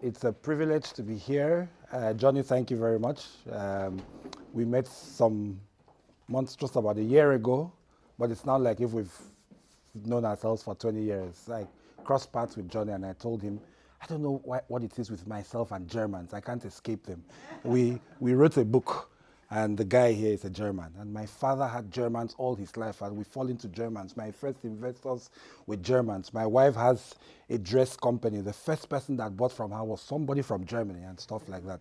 It's a privilege to be here. Johnny, thank you very much. We met some months, just about a year ago, but it's not like if we've known ourselves for 20 years. I crossed paths with Johnny and I told him, I don't know what it is with myself and Germans. I can't escape them. We wrote a book and the guy here is a German. And my father had Germans all his life and we fall into Germans. My first investors were Germans. My wife has a dress company. The first person that bought from her was somebody from Germany and stuff like that.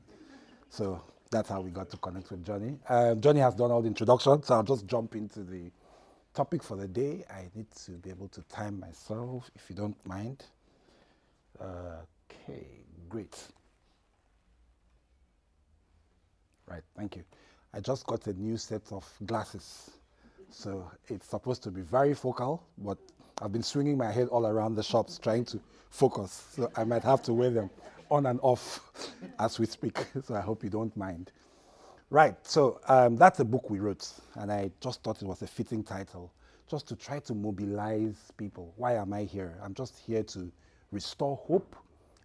So that's how we got to connect with Johnny. Johnny has done all the introduction, so I'll just jump into the topic for the day. I need to be able to time myself, if you don't mind. Okay, great. Right, thank you. I just got a new set of glasses. So it's supposed to be very focal, but I've been swinging my head all around the shops trying to focus. So I might have to wear them on and off as we speak. So I hope you don't mind. Right, so that's a book we wrote, and I just thought it was a fitting title, just to try to mobilize people. Why am I here? I'm just here to restore hope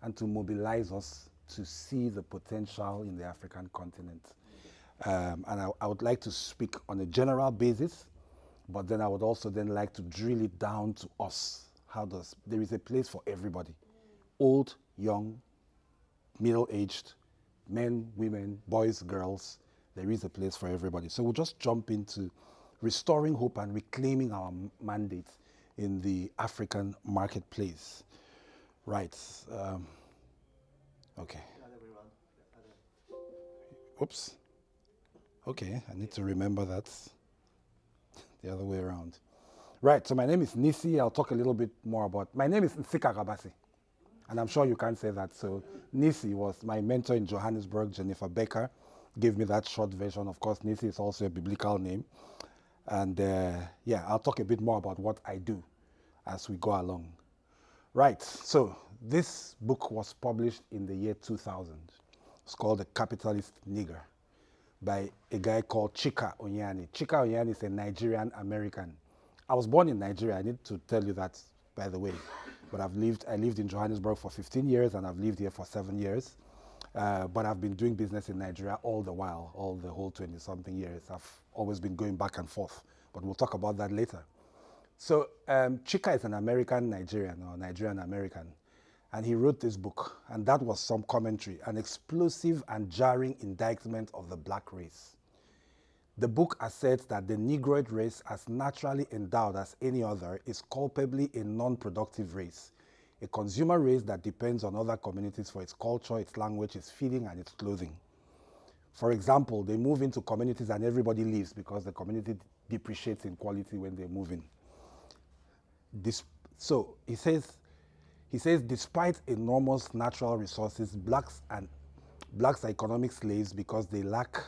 and to mobilize us to see the potential in the African continent. And I would like to speak on a general basis, but then I would also then like to drill it down to us. There is a place for everybody, old, young, middle-aged, men, women, boys, girls. There is a place for everybody. So we'll just jump into restoring hope and reclaiming our mandate in the African marketplace. Right. Okay. Oops. Okay, I need to remember that. The other way around. Right, so my name is Nisi. I'll talk a little bit more about... My name is Nsikak Ekpott, and I'm sure you can't say that. So Nisi was my mentor in Johannesburg. Jennifer Becker gave me that short version. Of course, Nisi is also a biblical name. And yeah, I'll talk a bit more about what I do as we go along. Right, so this book was published in the year 2000. It's called The Capitalist Nigger by a guy called Chika Onyeani. Chika Onyeani is a Nigerian American. I was born in Nigeria. I need to tell you that, by the way. But I lived in Johannesburg for 15 years and I've lived here for 7 years. But I've been doing business in Nigeria all the while, the whole 20-something years. I've always been going back and forth, but we'll talk about that later. So Chika is an American Nigerian, or Nigerian American, and he wrote this book, and that was some commentary, an explosive and jarring indictment of the black race. The book asserts that the Negroid race, as naturally endowed as any other, is culpably a non-productive race, a consumer race that depends on other communities for its culture, its language, its feeding, and its clothing. For example, they move into communities and everybody leaves because the community depreciates in quality when they move in. So he says, despite enormous natural resources, blacks are economic slaves because they lack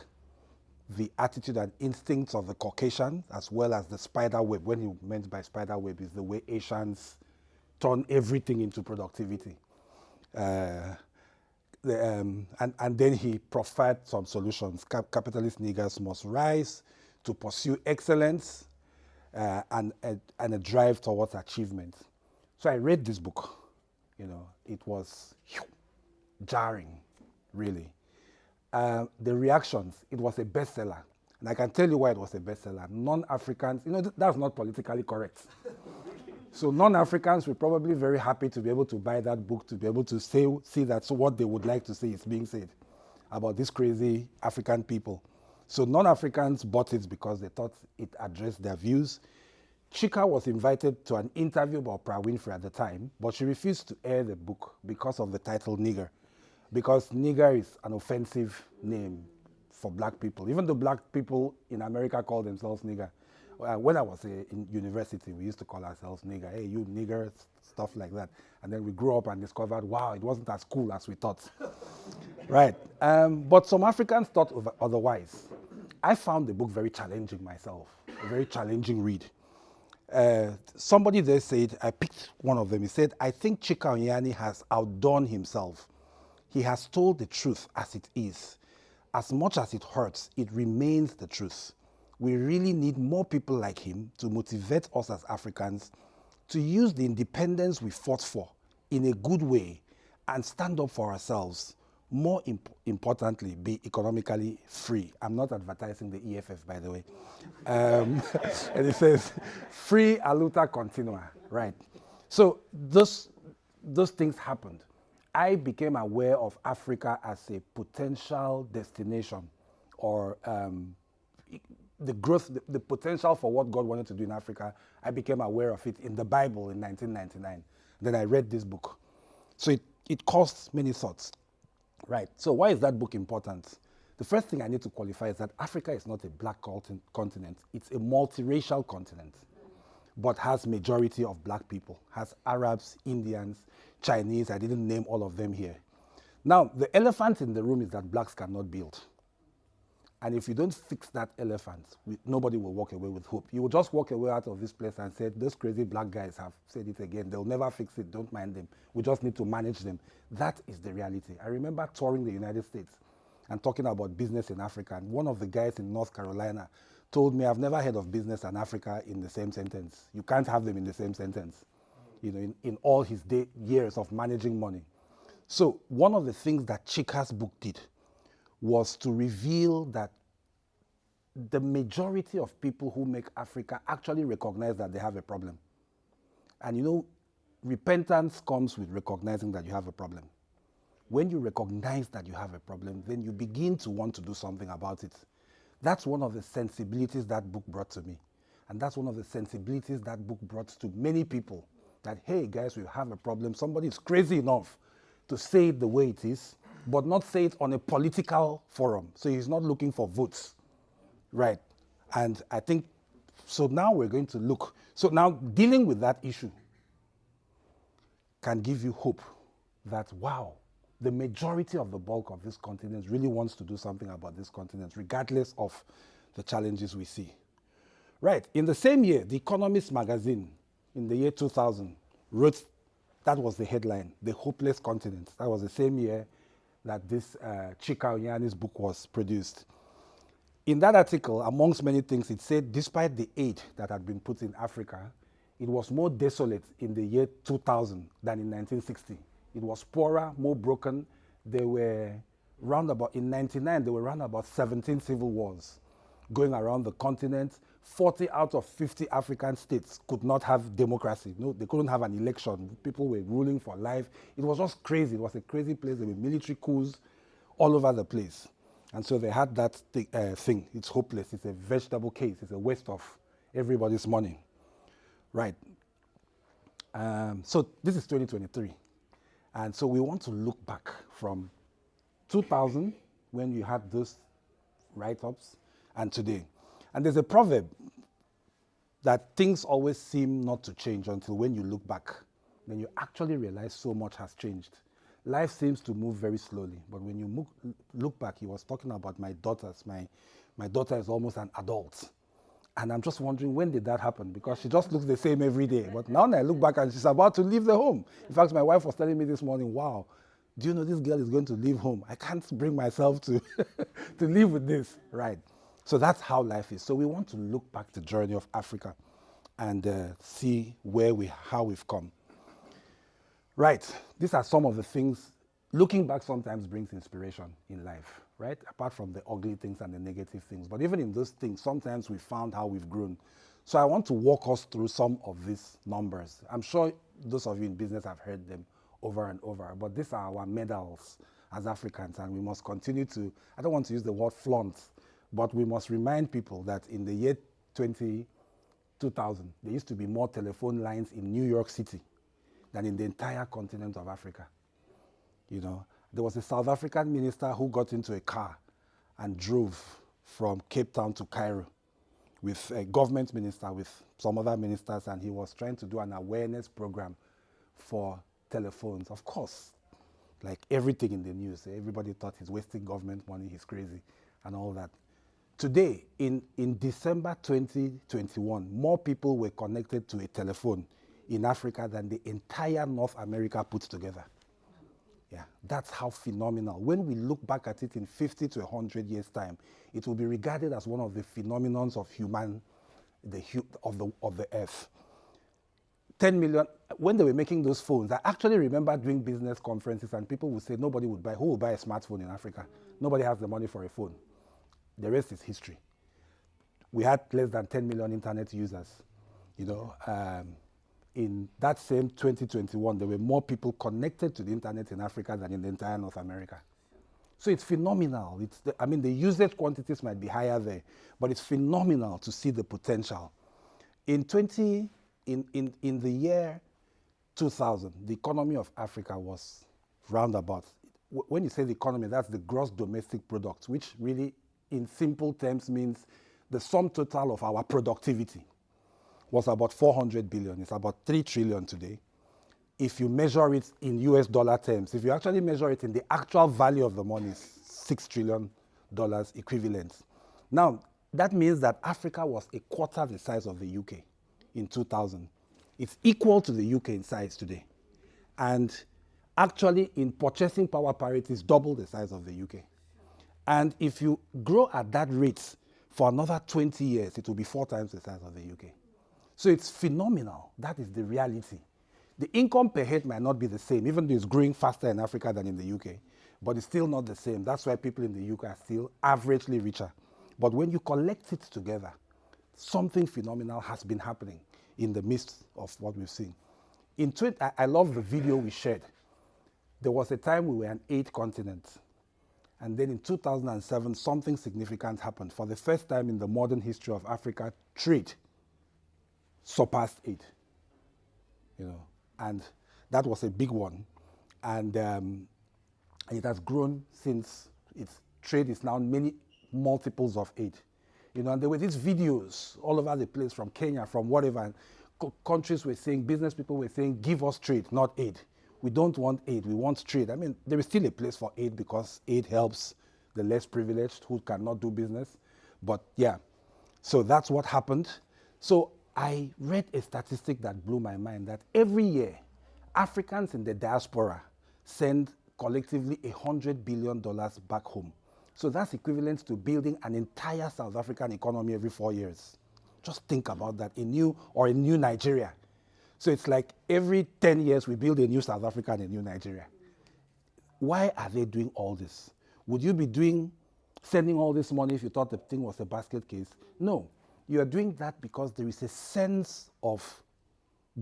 the attitude and instincts of the Caucasian, as well as the spider web. When he meant by spider web is the way Asians turn everything into productivity. And then he proffered some solutions. Capitalist niggers must rise to pursue excellence and a drive towards achievement. So I read this book. It was jarring, really. The reactions, it was a bestseller. And I can tell you why it was a bestseller. Non-Africans, that's not politically correct. So non-Africans were probably very happy to be able to buy that book, to be able to see that what they would like to see is being said about these crazy African people. So non-Africans bought it because they thought it addressed their views. Chika was invited to an interview by Oprah Winfrey at the time, but she refused to air the book because of the title Nigger. Because nigger is an offensive name for black people. Even though black people in America call themselves nigger. When I was in university, we used to call ourselves nigger. Hey, you nigger, stuff like that. And then we grew up and discovered, wow, it wasn't as cool as we thought. Right. But some Africans thought otherwise. I found the book very challenging myself, a very challenging read. Somebody there said, I picked one of them, he said, I think Chika Onyeani has outdone himself. He has told the truth as it is. As much as it hurts, it remains the truth. We really need more people like him to motivate us as Africans to use the independence we fought for in a good way and stand up for ourselves. More importantly, be economically free. I'm not advertising the EFF, by the way. And it says, free aluta continua, right? So those things happened. I became aware of Africa as a potential destination, or the growth, the potential for what God wanted to do in Africa. I became aware of it in the Bible in 1999. Then I read this book. So it caused many thoughts. Right. So why is that book important? The first thing I need to qualify is that Africa is not a black continent. It's a multiracial continent, but has majority of black people, has Arabs, Indians, Chinese. I didn't name all of them here. Now, the elephant in the room is that blacks cannot build. And if you don't fix that elephant, nobody will walk away with hope. You will just walk away out of this place and say, those crazy black guys have said it again. They'll never fix it. Don't mind them. We just need to manage them. That is the reality. I remember touring the United States and talking about business in Africa. And one of the guys in North Carolina told me, I've never heard of business and Africa in the same sentence. You can't have them in the same sentence, you know, in all his years of managing money. So one of the things that Chika's book did was to reveal that the majority of people who make Africa actually recognize that they have a problem. And you know, repentance comes with recognizing that you have a problem. When you recognize that you have a problem, then you begin to want to do something about it. That's one of the sensibilities that book brought to me. And that's one of the sensibilities that book brought to many people. That, hey guys, we have a problem. Somebody is crazy enough to say it the way it is, but not say it on a political forum. So he's not looking for votes, right? And I think, so now we're going to look. So now dealing with that issue can give you hope that, wow, the majority of the bulk of this continent really wants to do something about this continent, regardless of the challenges we see. Right, in the same year, The Economist magazine, in the year 2000, wrote, that was the headline, The Hopeless Continent. That was the same year that this Chika Onyeani's book was produced. In that article, amongst many things, it said despite the aid that had been put in Africa, it was more desolate in the year 2000 than in 1960. It was poorer, more broken. There were roundabout, in 99, there were round about 17 civil wars going around the continent. 40 out of 50 African states could not have democracy. No, they couldn't have an election. People were ruling for life. It was just crazy. It was a crazy place. There were military coups all over the place. And so they had that thing. It's hopeless. It's a vegetable case. It's a waste of everybody's money. Right. So this is 2023. And so we want to look back from 2000, when you had those write-ups, and today. And there's a proverb that things always seem not to change until when you look back, then you actually realize so much has changed. Life seems to move very slowly, but when you look back, he was talking about my daughters. My daughter is almost an adult. And I'm just wondering, when did that happen? Because she just looks the same every day. But now I look back and she's about to leave the home. In fact, my wife was telling me this morning, wow, do you know this girl is going to leave home? I can't bring myself to, to live with this, right? So that's how life is. So we want to look back the journey of Africa and see how we've come. Right, these are some of the things. Looking back sometimes brings inspiration in life, right? Apart from the ugly things and the negative things. But even in those things, sometimes we found how we've grown. So I want to walk us through some of these numbers. I'm sure those of you in business have heard them over and over, but these are our medals as Africans, and we must continue to, I don't want to use the word flaunt, but we must remind people that in the year 2000, there used to be more telephone lines in New York City than in the entire continent of Africa. You know, there was a South African minister who got into a car and drove from Cape Town to Cairo with a government minister, with some other ministers, and he was trying to do an awareness program for telephones. Of course, like everything in the news, everybody thought he's wasting government money, he's crazy, and all that. Today, in December 2021, more people were connected to a telephone in Africa than the entire North America put together. Yeah, that's how phenomenal. When we look back at it in 50 to 100 years' time, it will be regarded as one of the phenomenons of the earth. 10 million, when they were making those phones, I actually remember doing business conferences and people would say nobody would buy, who will buy a smartphone in Africa? Nobody has the money for a phone. The rest is history. We had less than 10 million internet users. In that same 2021, there were more people connected to the internet in Africa than in the entire North America. So it's phenomenal. The usage quantities might be higher there, but it's phenomenal to see the potential. In the year 2000, the economy of Africa was roundabout. When you say the economy, that's the gross domestic product, which really, in simple terms, means the sum total of our productivity was about 400 billion. It's about 3 trillion today. If you measure it in US dollar terms, if you actually measure it in the actual value of the money, it's $6 trillion equivalent. Now, that means that Africa was a quarter the size of the UK in 2000. It's equal to the UK in size today. And actually, in purchasing power parity, it's double the size of the UK. And if you grow at that rate for another 20 years, it will be 4 times the size of the UK. So it's phenomenal. That is the reality. The income per head might not be the same, even though it's growing faster in Africa than in the UK, but it's still not the same. That's why people in the UK are still averagely richer. But when you collect it together, something phenomenal has been happening in the midst of what we've seen. I love the video we shared. There was a time we were on 8 continents. And then in 2007, something significant happened. For the first time in the modern history of Africa, trade surpassed 8. And that was a big one. And it has grown since. Its trade is now many multiples of 8. And there were these videos all over the place from Kenya, from whatever. And countries were saying, business people were saying, give us trade, not aid. We don't want aid, we want trade. There is still a place for aid because aid helps the less privileged who cannot do business. But yeah, so that's what happened. So I read a statistic that blew my mind, that every year, Africans in the diaspora send collectively $100 billion back home. So that's equivalent to building an entire South African economy every 4 years. Just think about that, a new Nigeria. So it's like every 10 years we build a new South Africa and a new Nigeria. Why are they doing all this? Would you be sending all this money if you thought the thing was a basket case? No. You are doing that because there is a sense of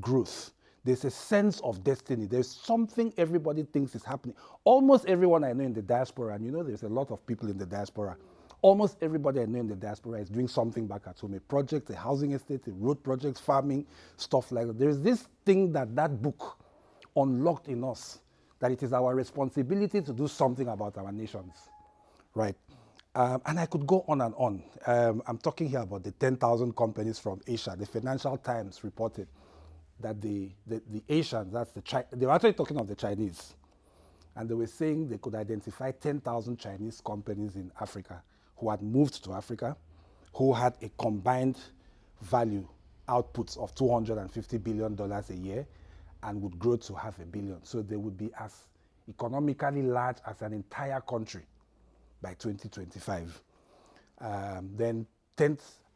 growth. There's a sense of destiny. There's something everybody thinks is happening. Almost everyone I know in the diaspora, and there's a lot of people in the diaspora, almost everybody I know in the diaspora is doing something back at home, a project, a housing estate, a road project, farming, stuff like that. There's this thing that book unlocked in us, that it is our responsibility to do something about our nations, right? And I could go on and on. I'm talking here about the 10,000 companies from Asia. The Financial Times reported that the Asians, they were actually talking of the Chinese, and they were saying they could identify 10,000 Chinese companies in Africa who had moved to Africa, who had a combined value outputs of $250 billion a year and would grow to $500 billion. So they would be as economically large as an entire country by 2025.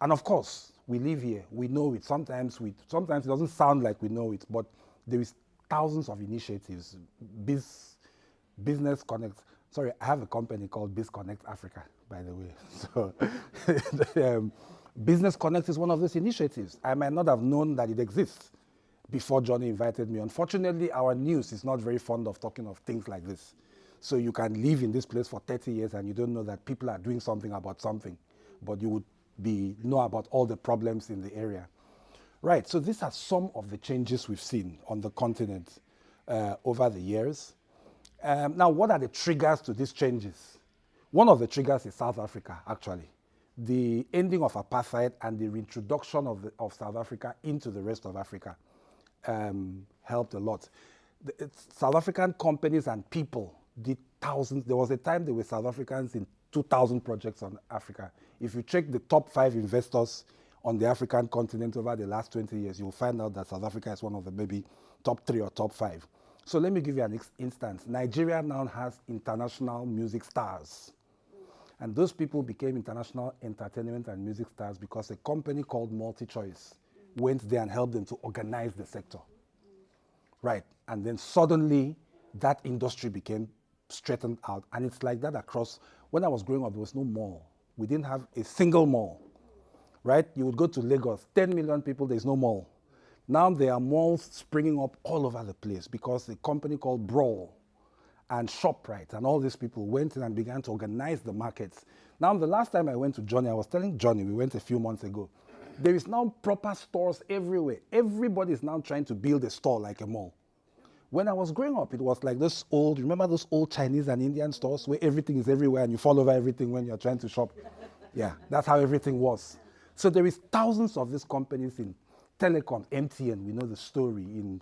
And of course, we live here, we know it. Sometimes it doesn't sound like we know it, but there is thousands of initiatives. Business Connect. Sorry, I have a company called Biz Connect Africa, by the way. So Business Connect is one of those initiatives. I might not have known that it exists before Johnny invited me. Unfortunately, our news is not very fond of talking of things like this. So you can live in this place for 30 years and you don't know that people are doing something about something, but you would know about all the problems in the area. Right, so these are some of the changes we've seen on the continent over the years. Now, what are the triggers to these changes? One of the triggers is South Africa, actually. The ending of apartheid and the reintroduction of South Africa into the rest of Africa helped a lot. South African companies and people did thousands. There was a time there were South Africans in 2,000 projects on Africa. If you check the top 5 investors on the African continent over the last 20 years, you'll find out that South Africa is one of the maybe top 3 or top 5. So let me give you an instance. Nigeria now has international music stars. And those people became international entertainment and music stars because a company called MultiChoice went there and helped them to organize the sector. right? And then suddenly that industry became straightened out. And it's like that across. When I was growing up, there was no mall. We didn't have a single mall, right? You would go to Lagos, 10 million people, there's no mall. Now there are malls springing up all over the place because a company called Brawl and ShopRite and all these people went in and began to organize the markets. Now, the last time I went to Johnny, I was telling Johnny, we went a few months ago, there is now proper stores everywhere. Everybody is now trying to build a store like a mall. When I was growing up, it was like this old, remember those old Chinese and Indian stores where everything is everywhere and you fall over everything when you're trying to shop? Yeah, that's how everything was. So there is thousands of these companies in telecom, MTN, we know the story, in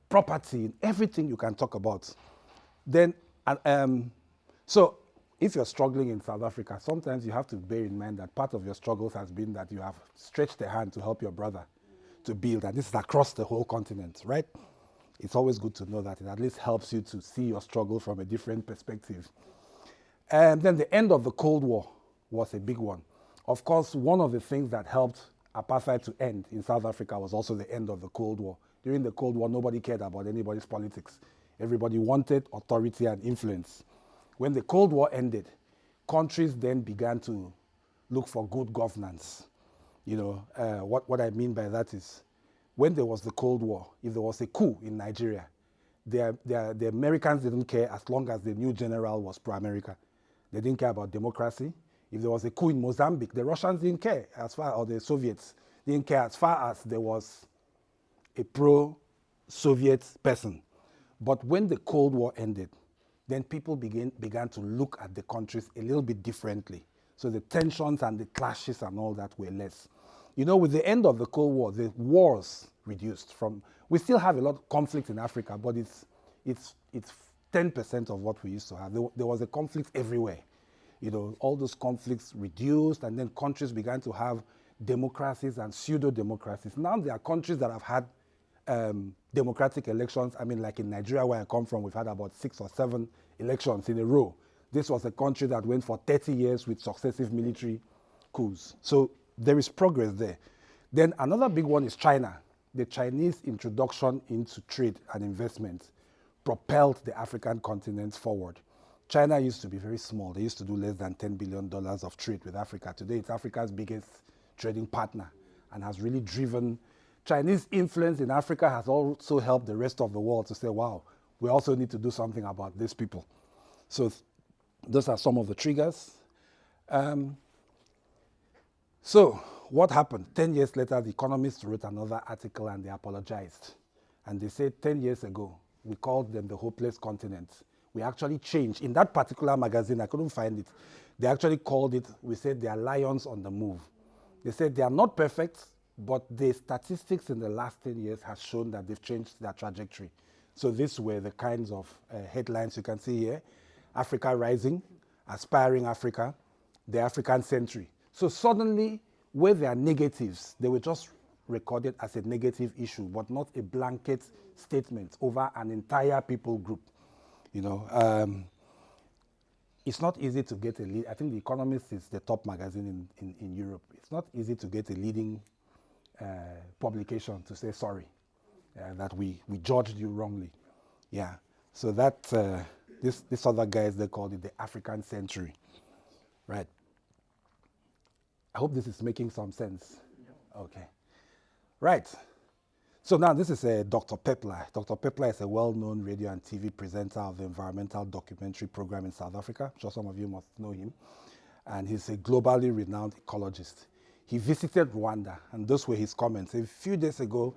property, in everything you can talk about. Then, so if you're struggling in South Africa, sometimes you have to bear in mind that part of your struggles has been that you have stretched a hand to help your brother to build, and this is across the whole continent, right? It's always good to know that. It at least helps you to see your struggle from a different perspective. And then the end of the Cold War was a big one. Of course, one of the things that helped apartheid to end in South Africa was also the end of the Cold War. During the Cold War, nobody cared about anybody's politics. Everybody wanted authority and influence. When the Cold War ended, countries then began to look for good governance. You know, what I mean by that is, when there was the Cold War, if there was a coup in Nigeria, the Americans didn't care as long as the new general was pro-America. They didn't care about democracy. If there was a coup in Mozambique, the Russians didn't care as far, or the Soviets didn't care as far as there was a pro-Soviet person. But when the Cold War ended, then people began to look at the countries a little bit differently. So the tensions and the clashes and all that were less. You know, with the end of the Cold War, the wars reduced from, we still have a lot of conflict in Africa, but it's 10% of what we used to have. There was a conflict everywhere. You know, all those conflicts reduced, and then countries began to have democracies and pseudo-democracies. Now there are countries that have had democratic elections. I mean, like in Nigeria, where I come from, we've had about 6 or 7 elections in a row. This was a country that went for 30 years with successive military coups. So there is progress there. Then another big one is China. The Chinese introduction into trade and investment propelled the African continent forward. China used to be very small. They used to do less than $10 billion of trade with Africa. Today, it's Africa's biggest trading partner and has really driven. Chinese influence in Africa has also helped the rest of the world to say, wow, we also need to do something about these people. So those are some of the triggers. So what happened? 10 years later, the Economist wrote another article and they apologized. And they said 10 years ago, we called them the hopeless continent. We actually changed. In that particular magazine, I couldn't find it. They actually called it, we said they are lions on the move. They said they are not perfect, but the statistics in the last 10 years has shown that they've changed their trajectory. So these were the kinds of headlines you can see here. Africa rising, aspiring Africa, the African century. So suddenly, where there are negatives, they were just recorded as a negative issue, but not a blanket statement over an entire people group. You know, it's not easy to get a lead. I think The Economist is the top magazine in Europe. It's not easy to get a leading publication to say sorry, that we judged you wrongly. Yeah. So that this other guys, they called it the African century, right? I hope this is making some sense. Okay. Right. So now this is Dr. Pepler. Dr. Pepler is a well-known radio and TV presenter of the environmental documentary program in South Africa. I'm sure some of you must know him. And he's a globally renowned ecologist. He visited Rwanda, and those were his comments. A few days ago,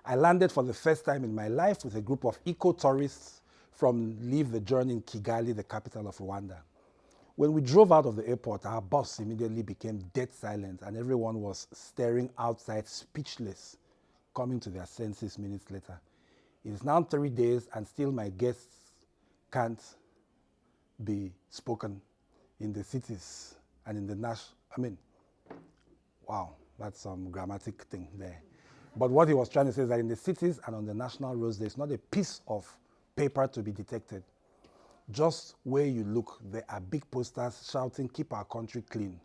I landed for the first time in my life with a group of eco-tourists from Leave the Journey in Kigali, the capital of Rwanda. When we drove out of the airport, our bus immediately became dead silent, and everyone was staring outside, speechless, coming to their senses minutes later. It is now 3 days, and still my guests can't be spoken in the cities and in the wow, that's some grammatic thing there. But what he was trying to say is that in the cities and on the national roads, there's not a piece of paper to be detected. Just where you look, there are big posters shouting, "Keep our country clean."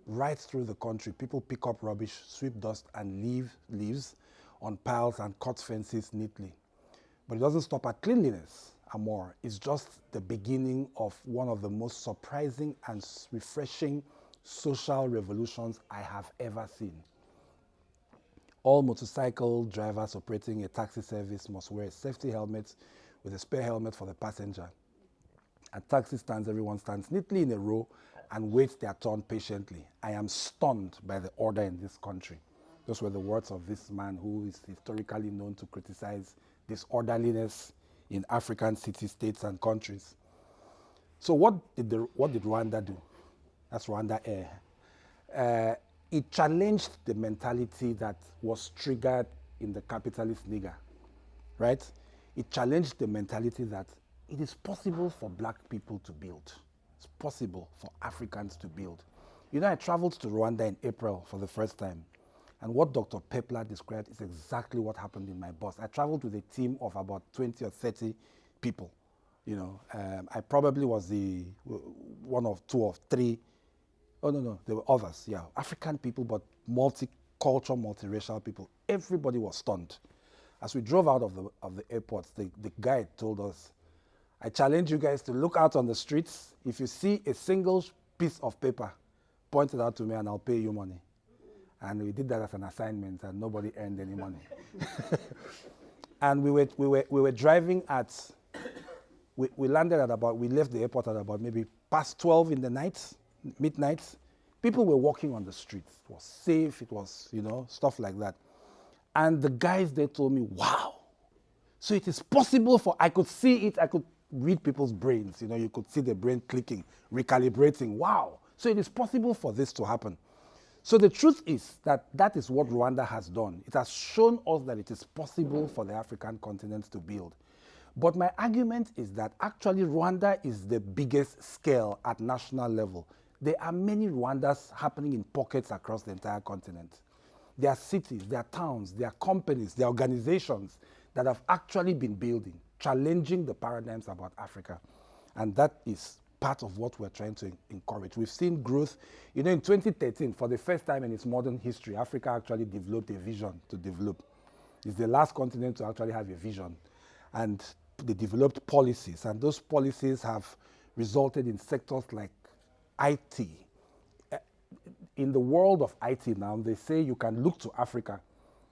Right through the country, people pick up rubbish, sweep dust, and leave leaves on piles and cut fences neatly. But it doesn't stop at cleanliness and more. It's just the beginning of one of the most surprising and refreshing social revolutions I have ever seen. All motorcycle drivers operating a taxi service must wear a safety helmet with a spare helmet for the passenger. At taxi stands, everyone stands neatly in a row and waits their turn patiently. I am stunned by the order in this country. Those were the words of this man who is historically known to criticize disorderliness in African cities, states, and countries. So what did Rwanda do? That's Rwanda Air. It challenged the mentality that was triggered in the capitalist nigger, right? It challenged the mentality that it is possible for black people to build. It's possible for Africans to build. You know, I traveled to Rwanda in April for the first time. And what Dr. Pepler described is exactly what happened in my bus. I traveled with a team of about 20 or 30 people. You know, I probably was the one of two of three. Oh, no, there were others, yeah. African people, but multicultural, multiracial people. Everybody was stunned. As we drove out of the airport, the guide told us, I challenge you guys to look out on the streets. If you see a single piece of paper, point it out to me and I'll pay you money. And we did that as an assignment and nobody earned any money. And we were driving at, we landed at about, we left the airport at about maybe past 12 in the night, midnight. People were walking on the streets. It was safe, it was, you know, stuff like that. And the guys, they told me, wow. So it is possible for, I could see it, I could read people's brains. You know, you could see the brain clicking, recalibrating. Wow. So it is possible for this to happen. So the truth is that that is what Rwanda has done. It has shown us that it is possible for the African continent to build. But my argument is that actually Rwanda is the biggest scale at national level. There are many Rwandas happening in pockets across the entire continent. There are cities, there are towns, there are companies, there are organizations that have actually been building, challenging the paradigms about Africa. And that is part of what we're trying to encourage. We've seen growth. You know, in 2013, for the first time in its modern history, Africa actually developed a vision to develop. It's the last continent to actually have a vision. And they developed policies, and those policies have resulted in sectors like IT. In the world of IT now, they say you can look to Africa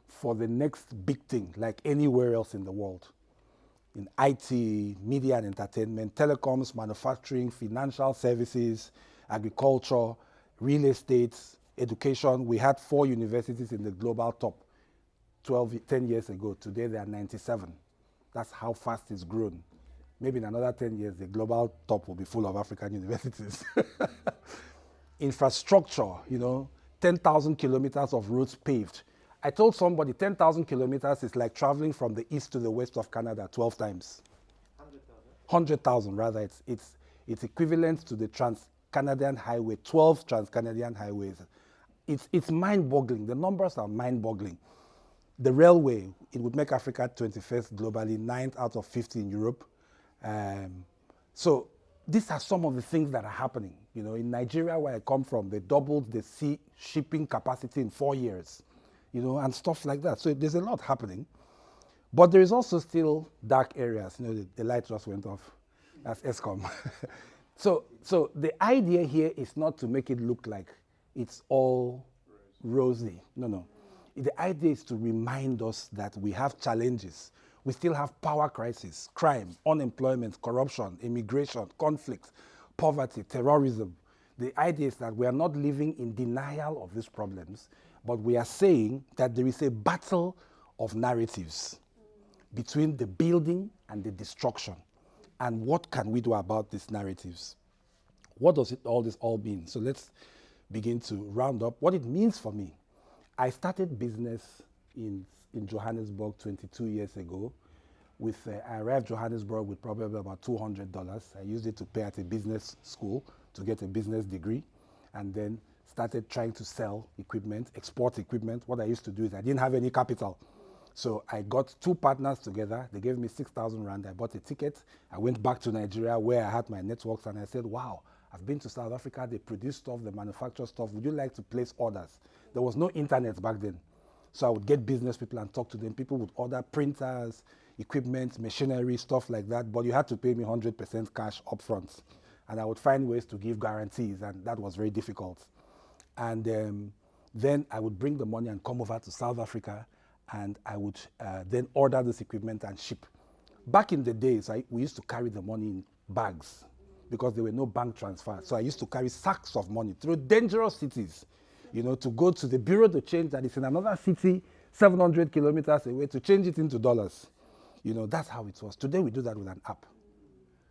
for the next big thing, like anywhere else in the world. In IT, media and entertainment, telecoms, manufacturing, financial services, agriculture, real estate, education. We had 4 universities in the global top 10 years ago. Today there are 97. That's how fast it's grown. Maybe in another 10 years, the global top will be full of African universities. Infrastructure, you know, 10,000 kilometers of roads paved. I told somebody 10,000 kilometers is like traveling from the east to the west of Canada 12 times. 100,000 rather. It's equivalent to the Trans-Canadian Highway, 12 Trans-Canadian highways. It's mind-boggling. The numbers are mind-boggling. The railway, it would make Africa 21st globally, 9th out of 50 in Europe. So these are some of the things that are happening. You know, in Nigeria, where I come from, they doubled the sea shipping capacity in 4 years, you know, and stuff like that. So there's a lot happening. But there is also still dark areas. You know, the light just went off. That's ESCOM. So the idea here is not to make it look like it's all rosy. No. The idea is to remind us that we have challenges. We still have power crisis, crime, unemployment, corruption, immigration, conflict, poverty, terrorism. The idea is that we are not living in denial of these problems, but we are saying that there is a battle of narratives between the building and the destruction. And what can we do about these narratives? What does all this mean? So let's begin to round up what it means for me. I started business in Johannesburg 22 years ago. I arrived Johannesburg with probably about $200. I used it to pay at a business school to get a business degree, and then started trying to sell equipment, export equipment. What I used to do is I didn't have any capital. So I got 2 partners together. They gave me 6,000 rand. I bought a ticket. I went back to Nigeria where I had my networks, and I said, wow, I've been to South Africa. They produce stuff, they manufacture stuff. Would you like to place orders? There was no internet back then. So I would get business people and talk to them. People would order printers, equipment, machinery, stuff like that, but you had to pay me 100% cash upfront. And I would find ways to give guarantees, and that was very difficult. And then I would bring the money and come over to South Africa, and I would then order this equipment and ship. Back in the days, we used to carry the money in bags because there were no bank transfers. So I used to carry sacks of money through dangerous cities, to go to the bureau de change that is in another city, 700 kilometers away, to change it into dollars. That's how it was. Today we do that with an app.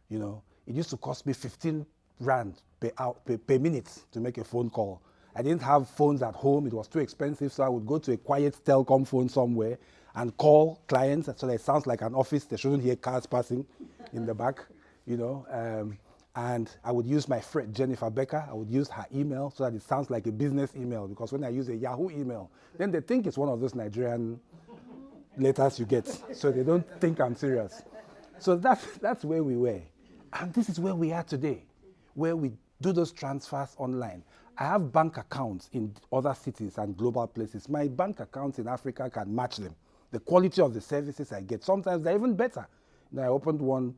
It used to cost me 15 rand per minute to make a phone call. I didn't have phones at home. It was too expensive, so I would go to a quiet telecom phone somewhere and call clients so that it sounds like an office. They shouldn't hear cars passing in the back, and I would use my friend Jennifer Becker. I would use her email so that it sounds like a business email, because when I use a Yahoo email, then they think it's one of those Nigerian letters you get, so they don't think I'm serious. So that's where we were. And this is where we are today, where we do those transfers online. I have bank accounts in other cities and global places. My bank accounts in Africa can match them. The quality of the services I get, sometimes they're even better. Now I opened one,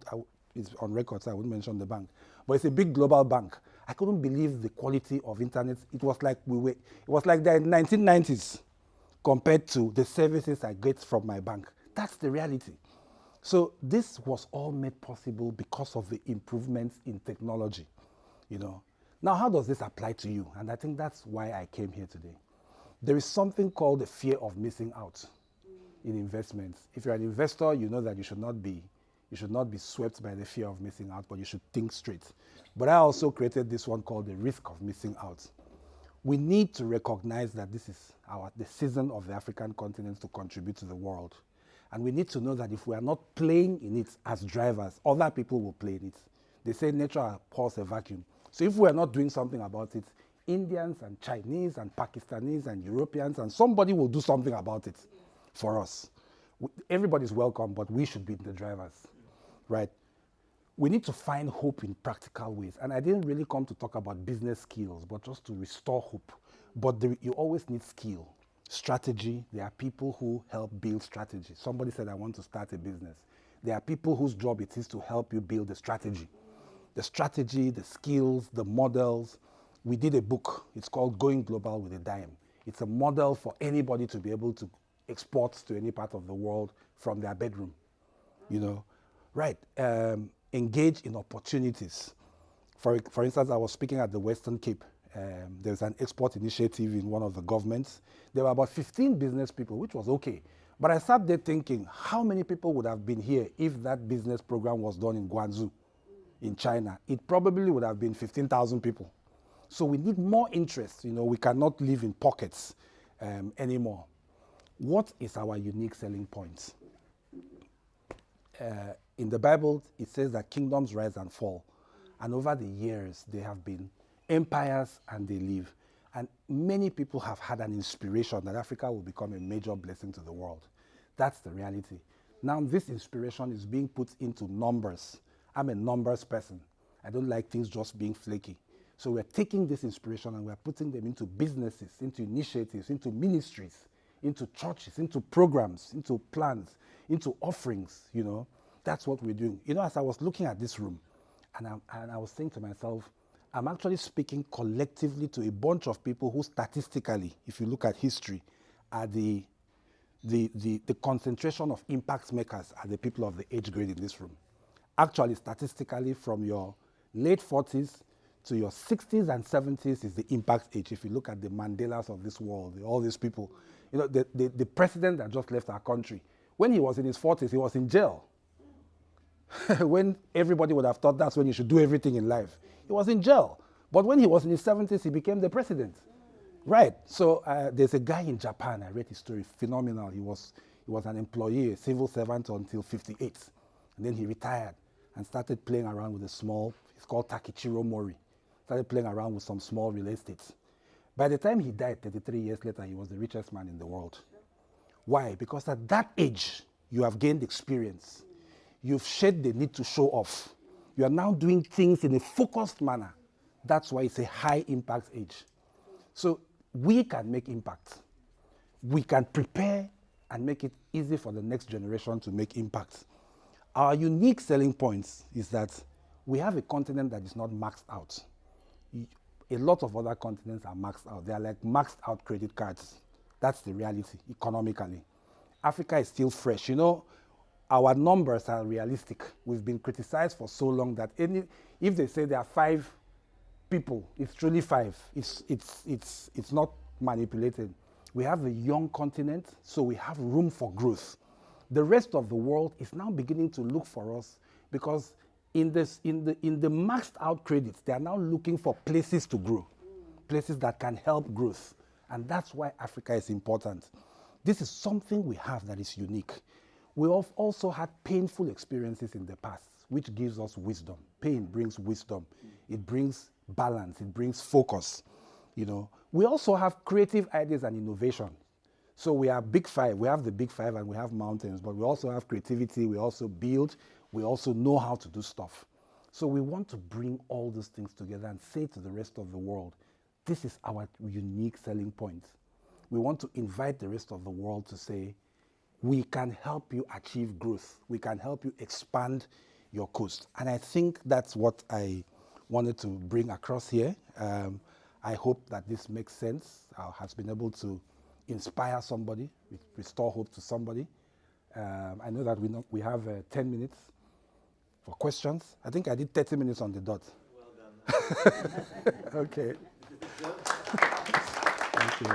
it's on record, so I wouldn't mention the bank, but it's a big global bank. I couldn't believe the quality of internet. It was like the 1990s compared to the services I get from my bank. That's the reality. So this was all made possible because of the improvements in technology, Now, how does this apply to you? And I think that's why I came here today. There is something called the fear of missing out in investments. If you're an investor, you know that you should not be swept by the fear of missing out, but you should think straight. But I also created this one called the risk of missing out. We need to recognize that this is the season of the African continent to contribute to the world. And we need to know that if we are not playing in it as drivers, other people will play in it. They say nature abhors a vacuum. So if we are not doing something about it, Indians and Chinese and Pakistanis and Europeans and somebody will do something about it for us. Everybody's welcome, but we should be the drivers, right? We need to find hope in practical ways. And I didn't really come to talk about business skills, but just to restore hope. But you always need skill. Strategy, there are people who help build strategy. Somebody said, I want to start a business. There are people whose job it is to help you build the strategy. The strategy, the skills, the models. We did a book. It's called Going Global with a Dime. It's a model for anybody to be able to export to any part of the world from their bedroom. Right. Engage in opportunities. For instance, I was speaking at the Western Cape. There's an export initiative in one of the governments. There were about 15 business people, which was okay. But I sat there thinking, how many people would have been here if that business program was done in Guangzhou, in China? It probably would have been 15,000 people. So we need more interest. We cannot live in pockets anymore. What is our unique selling point? In the Bible, it says that kingdoms rise and fall. And over the years, there have been empires and they live. And many people have had an inspiration that Africa will become a major blessing to the world. That's the reality. Now, this inspiration is being put into numbers. I'm a numbers person. I don't like things just being flaky. So we're taking this inspiration and we're putting them into businesses, into initiatives, into ministries, into churches, into programs, into plans, into offerings, That's what we're doing. As I was looking at this room, and I was saying to myself, I'm actually speaking collectively to a bunch of people who statistically, if you look at history, are the concentration of impact makers are the people of the age grade in this room. Actually, statistically, from your late 40s to your 60s and 70s is the impact age. If you look at the Mandelas of this world, all these people, the president that just left our country, when he was in his 40s, he was in jail. When everybody would have thought that's when you should do everything in life. He was in jail. But when he was in his 70s, he became the president. Right. So there's a guy in Japan, I read his story, phenomenal. He was an employee, a civil servant until 58. And then he retired and started playing around with it's called Takichiro Mori. Started playing around with some small real estate. By the time he died, 33 years later, he was the richest man in the world. Why? Because at that age, you have gained experience. You've shed the need to show off. You are now doing things in a focused manner. That's why it's a high impact age. So we can make impact. we can prepare and make it easy for the next generation to make impact. Our unique selling points is that we have a continent that is not maxed out. A lot of other continents are maxed out. They are like maxed out credit cards. That's the reality economically. Africa is still fresh. You know, our numbers are realistic. We've been criticized for so long that if they say there are 5 people, it's truly 5. It's not manipulated. We have a young continent, so we have room for growth. The rest of the world is now beginning to look for us because in the maxed out credits, they are now looking for places to grow, places that can help growth. And that's why Africa is important. This is something we have that is unique. We have also had painful experiences in the past, which gives us wisdom. Pain brings wisdom. It brings balance. It brings focus. You know, we also have creative ideas and innovation. So we are big 5. We have the big 5 and we have mountains, but we also have creativity. We also build. We also know how to do stuff. So we want to bring all those things together and say to the rest of the world, this is our unique selling point. We want to invite the rest of the world to say, we can help you achieve growth. We can help you expand your coast. And I think that's what I wanted to bring across here. I hope that this makes sense, has been able to inspire somebody, restore hope to somebody. I know that we have 10 minutes for questions. I think I did 30 minutes on the dot. Well done. Okay. Thank you.